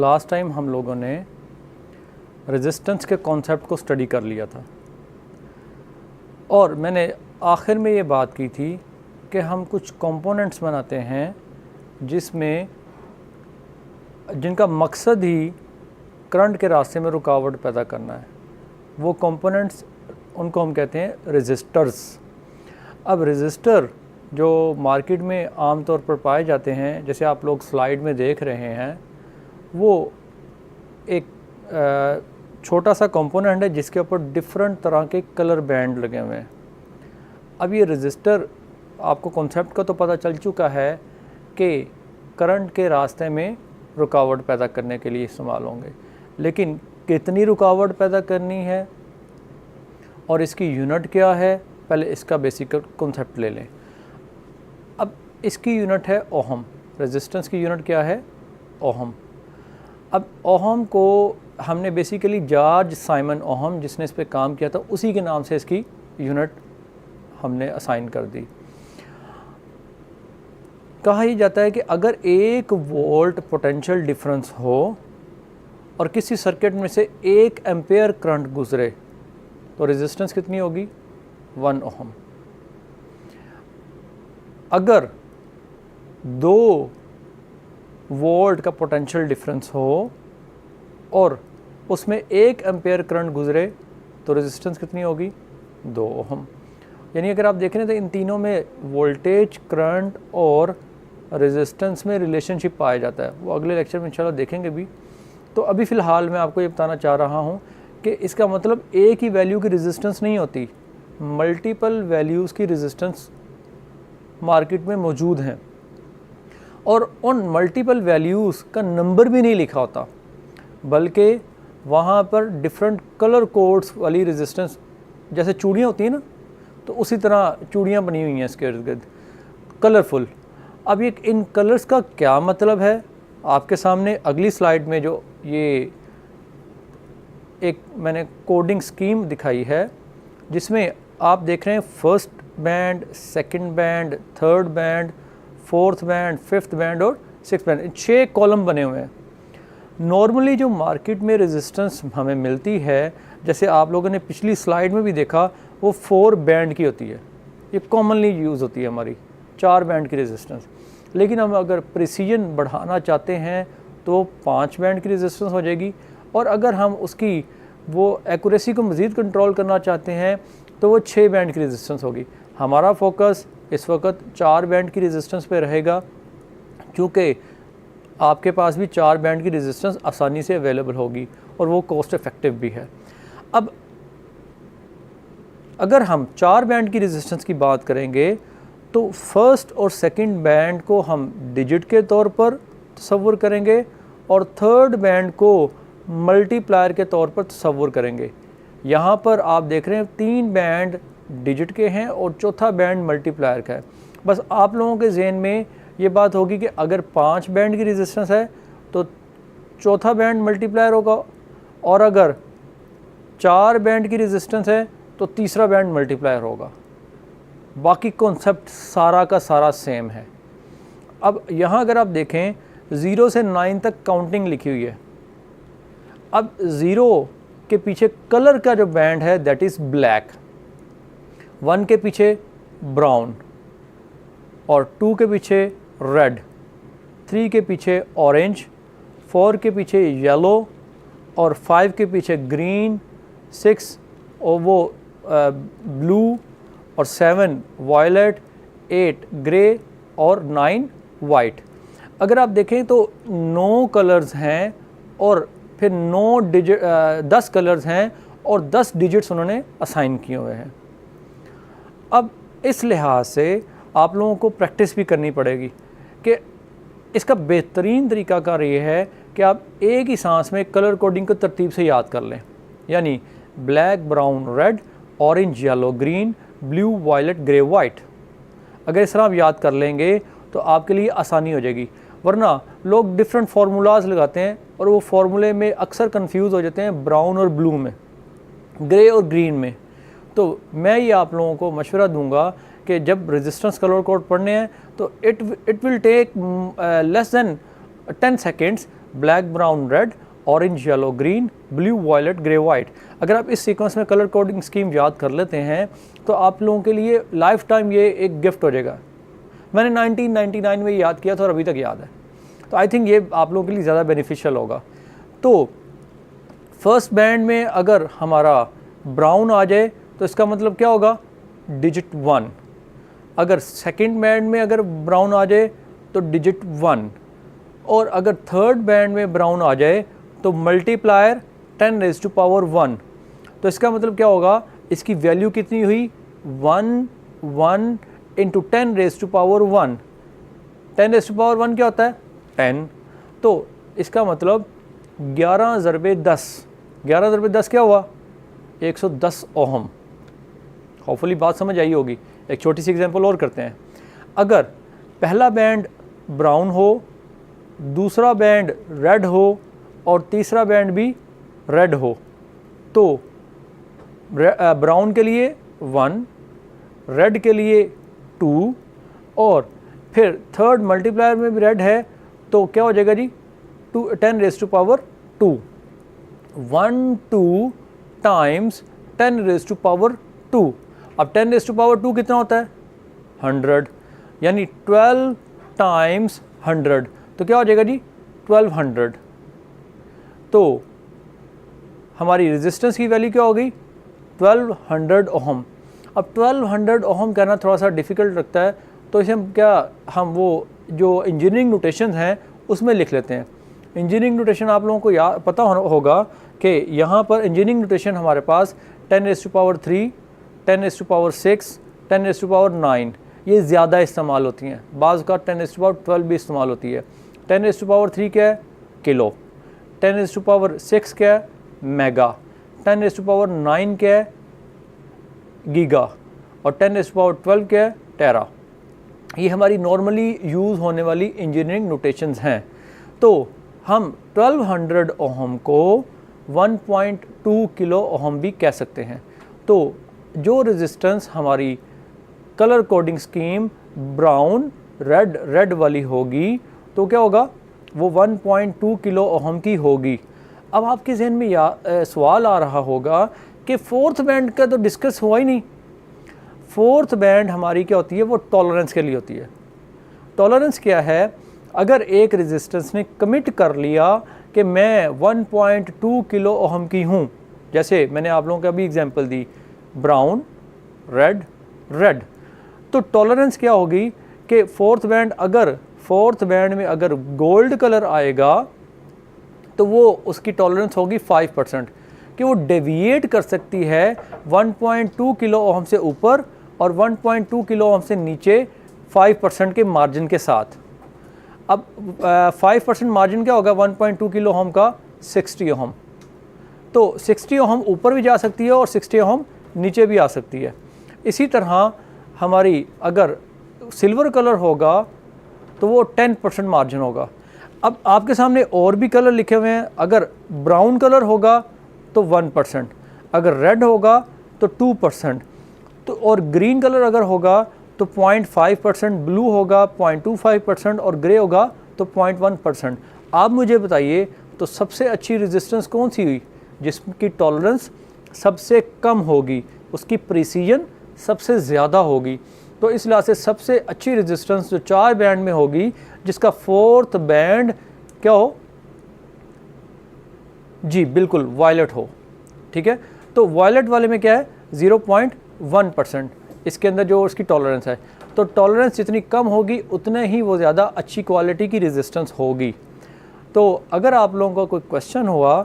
Last time हम लोगों ने रेजिस्टेंस के कॉन्सेप्ट को स्टडी कर लिया था और मैंने आखिर में ये बात की थी कि हम कुछ कंपोनेंट्स बनाते हैं जिनका मकसद ही करंट के रास्ते में रुकावट पैदा करना है। वो कंपोनेंट्स उनको हम कहते हैं रेजिस्टर्स। अब रेजिस्टर जो मार्केट में आम तौर पर पाए जाते हैं, जैसे आप लोग स्लाइड में देख रहे हैं, वो एक छोटा सा कंपोनेंट है जिसके ऊपर डिफरेंट तरह के कलर बैंड लगे हुए हैं। अब ये रेजिस्टर, आपको कॉन्सेप्ट का तो पता चल चुका है कि करंट के रास्ते में रुकावट पैदा करने के लिए इस्तेमाल होंगे, लेकिन कितनी रुकावट पैदा करनी है और इसकी यूनिट क्या है, पहले इसका बेसिक कॉन्सेप्ट ले लें। अब इसकी यूनिट है ओहम। रेजिस्टेंस की यूनिट क्या है? ओहम। अब ओहम को हमने बेसिकली जॉर्ज साइमन ओहम, जिसने इस पे काम किया था, उसी के नाम से इसकी यूनिट हमने असाइन कर दी। कहा ही जाता है कि अगर 1 वोल्ट पोटेंशियल डिफरेंस हो और किसी सर्किट में से 1 एम्पेयर करंट गुजरे तो रेजिस्टेंस कितनी होगी? 1 ओहम। अगर 2 वोल्ट का पोटेंशियल डिफरेंस हो और उसमें 1 एम्पेयर करंट गुजरे तो रेजिस्टेंस कितनी होगी? 2 ओहम। यानी अगर आप देखें तो इन तीनों में वोल्टेज, करंट और रेजिस्टेंस में रिलेशनशिप पाया जाता है। वो अगले लेक्चर में इंशाल्लाह देखेंगे भी। तो अभी फ़िलहाल मैं आपको ये बताना चाह रहा हूँ कि इसका मतलब एक ही वैल्यू की रेजिस्टेंस नहीं होती, मल्टीपल वैल्यूज़ की रेजिस्टेंस मार्केट में मौजूद हैं और उन मल्टीपल वैल्यूज़ का नंबर भी नहीं लिखा होता, बल्कि वहाँ पर डिफरेंट कलर कोड्स वाली रेजिस्टेंस, जैसे चूड़ियाँ होती हैं ना, तो उसी तरह चूड़ियाँ बनी हुई हैं इसके इर्द गिर्द, कलरफुल। अब ये इन कलर्स का क्या मतलब है, आपके सामने अगली स्लाइड में जो ये एक मैंने कोडिंग स्कीम दिखाई है, जिसमें आप देख रहे हैं first band, second band, third band, fourth band, fifth band और सिक्स्थ बैंड, 6 कॉलम बने हुए हैं। नॉर्मली जो मार्केट में रेजिस्टेंस हमें मिलती है, जैसे आप लोगों ने पिछली स्लाइड में भी देखा, वो 4 बैंड की होती है। ये कॉमनली यूज़ होती है हमारी 4 बैंड की रेजिस्टेंस। लेकिन हम अगर प्रिसीजन बढ़ाना चाहते हैं तो 5 बैंड की रेजिस्टेंस हो जाएगी, और अगर हम उसकी वो एक्यूरेसी को मज़ीद कंट्रोल करना चाहते हैं तो वो 6 बैंड की रेजिस्टेंस होगी। हमारा फोकस इस वक्त 4 बैंड की रेजिस्टेंस पे रहेगा, क्योंकि आपके पास भी 4 बैंड की रेजिस्टेंस आसानी से अवेलेबल होगी और वो कॉस्ट इफ़ेक्टिव भी है। अब अगर हम 4 बैंड की रेजिस्टेंस की बात करेंगे तो फर्स्ट और सेकंड बैंड को हम डिजिट के तौर पर तसव्वुर करेंगे और थर्ड बैंड को मल्टीप्लायर के तौर पर तसव्वुर करेंगे। यहाँ पर आप देख रहे हैं 3 बैंड डिजिट के हैं और चौथा बैंड मल्टीप्लायर का है। बस आप लोगों के जहन में ये बात होगी कि अगर 5 बैंड की रेजिस्टेंस है तो चौथा बैंड मल्टीप्लायर होगा, और अगर 4 बैंड की रेजिस्टेंस है तो तीसरा बैंड मल्टीप्लायर होगा। बाकी कॉन्सेप्ट सारा का सारा सेम है। अब यहाँ अगर आप देखें 0 से 9 तक काउंटिंग लिखी हुई है। अब 0 के पीछे कलर का जो बैंड है दैट इज़ ब्लैक, 1 के पीछे ब्राउन, और 2 के पीछे रेड, 3 के पीछे ऑरेंज, 4 के पीछे येलो, और 5 के पीछे ग्रीन, 6 और वो ब्लू, और 7 वायलेट, 8 ग्रे और 9 वाइट। अगर आप देखें तो 9 कलर्स हैं और फिर 10 कलर्स हैं और 10 डिजिट्स उन्होंने असाइन किए हुए हैं। अब इस लिहाज से आप लोगों को प्रैक्टिस भी करनी पड़ेगी कि इसका बेहतरीन तरीक़ाकार ये है कि आप एक ही सांस में कलर कोडिंग को तरतीब से याद कर लें, यानी black, brown, red, orange, yellow, green, blue, violet, grey, white. अगर इस तरह आप याद कर लेंगे तो आपके लिए आसानी हो जाएगी। वरना लोग डिफरेंट फार्मूलाज लगाते हैं और वो फार्मूले में अक्सर कंफ्यूज हो जाते हैं ब्राउन और ब्लू में, ग्रे और ग्रीन में। तो मैं ये आप लोगों को मशवरा दूंगा कि जब रेजिस्टेंस कलर कोड पढ़ने हैं तो it will take less than 10 seconds black brown red, orange yellow green, blue violet grey white. अगर आप इस सीक्वेंस में कलर कोडिंग स्कीम याद कर लेते हैं तो आप लोगों के लिए लाइफ टाइम ये एक गिफ्ट हो जाएगा। मैंने 1999 में याद किया था और अभी तक याद है, तो आई थिंक ये आप लोगों के लिए ज़्यादा बेनिफिशियल होगा। तो फर्स्ट बैंड में अगर हमारा ब्राउन आ जाए तो इसका मतलब क्या होगा, डिजिट 1। अगर सेकंड बैंड में अगर ब्राउन आ जाए तो डिजिट 1, और अगर थर्ड बैंड में ब्राउन आ जाए तो मल्टीप्लायर 10⁻1। तो इसका मतलब क्या होगा, इसकी वैल्यू कितनी हुई, 1 1 इंटू 10⁻1। 10⁻1 क्या होता है, 10। तो इसका मतलब 11 ज़रबे 10, 11 ज़रबे 10 क्या हुआ, 110 ओहम। होपफुली बात समझ आई होगी। एक छोटी सी एग्जांपल और करते हैं। अगर पहला बैंड ब्राउन हो, दूसरा बैंड रेड हो और तीसरा बैंड भी रेड हो, तो ब्राउन के लिए 1, रेड के लिए 2, और फिर थर्ड मल्टीप्लायर में भी रेड है तो क्या हो जाएगा जी, 10⁻2। 1 2 टाइम्स 10⁻2। अब 10⁻2 कितना होता है, 100, यानी 12 टाइम्स 100, तो क्या हो जाएगा जी, 1200। तो हमारी रेजिस्टेंस की वैल्यू क्या हो गई, 1200 ओहम। अब 1200 ओहम कहना थोड़ा सा डिफ़िकल्ट लगता है, तो इसे हम वो जो इंजीनियरिंग नोटेशन हैं उसमें लिख लेते हैं। इंजीनियरिंग नोटेशन आप लोगों को पता होगा कि यहाँ पर इंजीनियरिंग नोटेशन हमारे पास 10⁻3, 10⁻6, 10⁻9 ये ज़्यादा इस्तेमाल होती हैं। बाज़ का 10⁻12 भी इस्तेमाल होती है। 10⁻3 क्या है, किलो। 10⁻6 क्या है, मेगा। 10⁻9 क्या है, गीगा। और 10⁻12 क्या है, टेरा। ये हमारी नॉर्मली यूज़ होने वाली इंजीनियरिंग नोटेशंस हैं। तो हम 1200 ओहम को 1.2 किलो ओहम भी कह सकते हैं। तो जो रेजिस्टेंस हमारी colour coding scheme brown red वाली होगी तो क्या होगा, वो 1.2 किलो ओहम की होगी। अब आपके जहन में सवाल आ रहा होगा कि फोर्थ बैंड का तो डिस्कस हुआ ही नहीं। फोर्थ बैंड हमारी क्या होती है, वो टॉलरेंस के लिए होती है। टॉलरेंस क्या है, अगर एक रेजिस्टेंस ने कमिट कर लिया कि मैं 1.2 किलो ओहम की हूँ, जैसे मैंने आप लोगों को अभी एग्जांपल दी ब्राउन रेड, तो टॉलरेंस क्या होगी कि फोर्थ बैंड में अगर गोल्ड कलर आएगा तो वो उसकी टॉलरेंस होगी 5%, कि वो डेविएट कर सकती है 1.2 किलो ओहम से ऊपर और 1.2 किलो ओहम से नीचे 5% के मार्जिन के साथ। अब 5% मार्जिन क्या होगा 1.2 किलो ओहम का, 60 ओहम। तो 60 ओहम ऊपर भी जा सकती है और 60 ओहम नीचे भी आ सकती है। इसी तरह हमारी अगर सिल्वर कलर होगा तो वो 10% मार्जिन होगा। अब आपके सामने और भी कलर लिखे हुए हैं। अगर ब्राउन कलर होगा तो 1%, अगर रेड होगा तो 2%, तो और ग्रीन कलर अगर होगा तो 0.5%, ब्लू होगा 0.25% और ग्रे होगा तो 0.1%। आप मुझे बताइए तो सबसे अच्छी रेजिस्टेंस कौन सी हुई, जिसकी टॉलरेंस सबसे कम होगी, उसकी प्रिसीजन सबसे ज़्यादा होगी। तो इस लिहाज से सबसे अच्छी रेजिस्टेंस जो 4 बैंड में होगी, जिसका फोर्थ बैंड क्या हो जी, बिल्कुल वायलेट हो। ठीक है, तो वायलेट वाले में क्या है 0.1%, इसके अंदर जो उसकी टॉलरेंस है। तो टॉलरेंस जितनी कम होगी उतने ही वो ज़्यादा अच्छी क्वालिटी की रेजिस्टेंस होगी। तो अगर आप लोगों का कोई क्वेश्चन हुआ